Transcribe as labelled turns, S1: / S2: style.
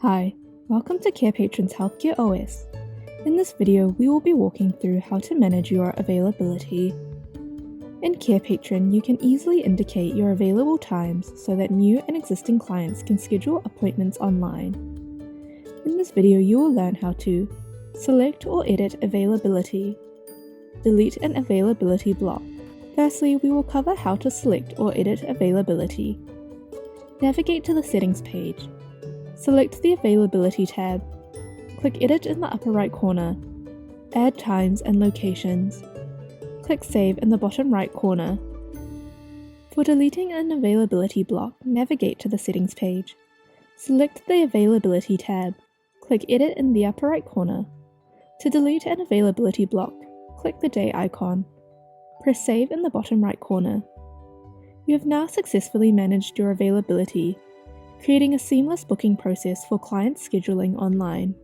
S1: Hi, welcome to Carepatron's Healthcare OS. In this video, we will be walking through how to manage your availability. In Carepatron, you can easily indicate your available times so that new and existing clients can schedule appointments online. In this video, you will learn how to select or edit availability, delete an availability block. Firstly, we will cover how to select or edit availability. Navigate to the Settings page. Select the Availability tab. Click Edit in the upper right corner. Add times and locations. Click Save in the bottom right corner. For deleting an availability block, navigate to the Settings page. Select the Availability tab. Click Edit in the upper right corner. To delete an availability block, click the day icon. Press Save in the bottom right corner. You have now successfully managed your availability, creating a seamless booking process for client scheduling online.